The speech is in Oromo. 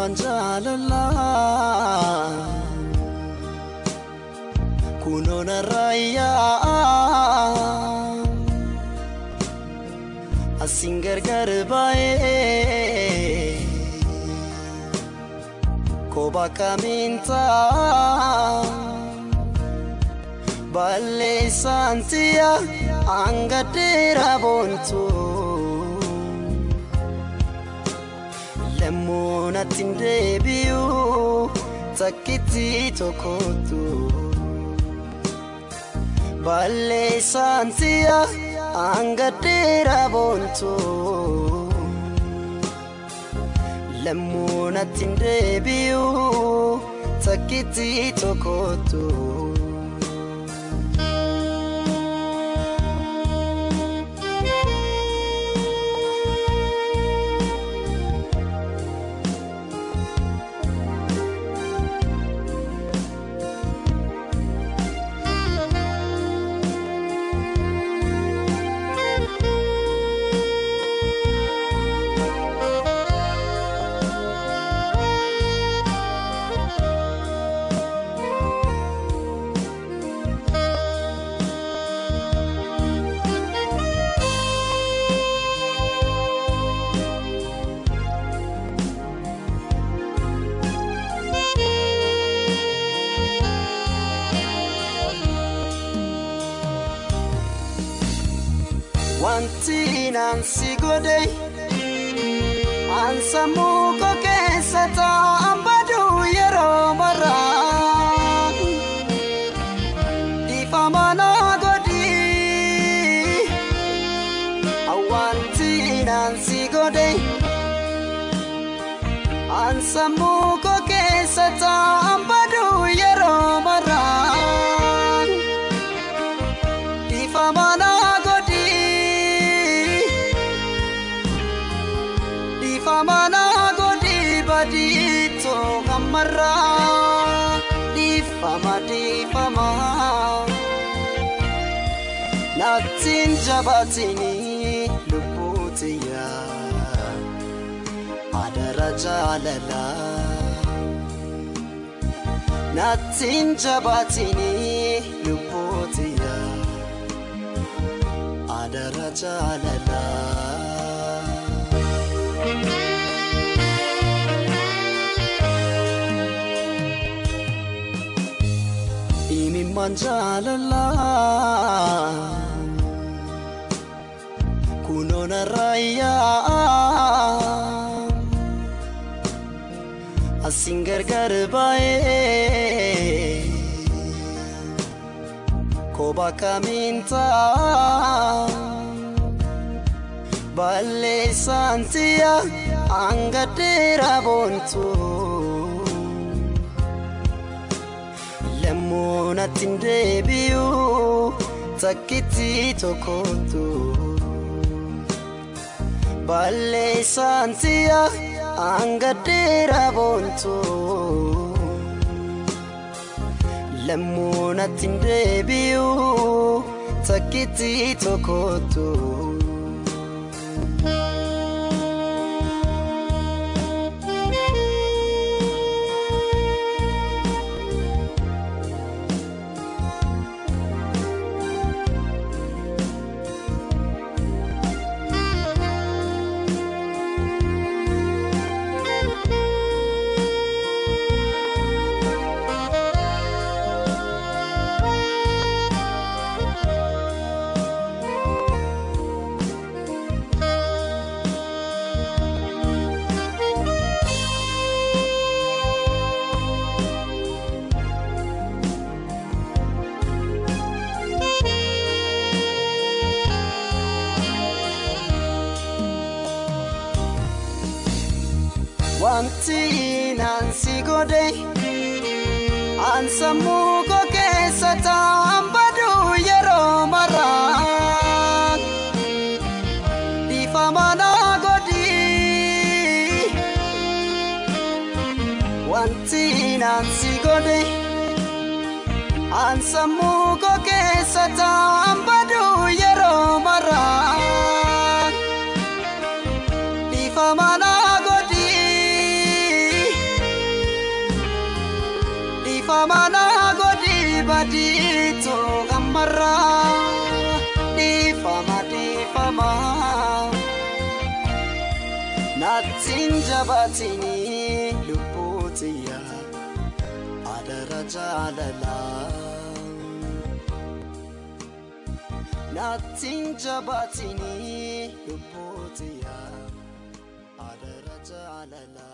manjalala kunona raya asingar garbae koba kaminta balle santia angadera bontu lemona tindebiu takiti tokotu balle santia angadera bontu lemona tindebiu takiti tokotu Wantinan sigode ansamu ko kesata ambadu yero mara di famana godi awantinan sigode ansamu ko kesata ambadu yero mara di famana famana godi badito kamara di fama natin jabatini lubutiya adara jalala natin jabatini lubutiya adara jalala Imi manjalala kunona raya asingar garbae koba kaminta balle santia angadera bontu lemona tindebiu takiti tokotu balle santia angadera bontu lemona tindebiu takiti tokotu Wantinan sigode ansamu ko kesata ambadu yero mara di famana godi wantinan sigode ansamu ko kesata ambadu yero mara di famana godi famana godi badito gamara di fama natinja batini lupotiya adara jalala natinja batini lupotiya adara jalala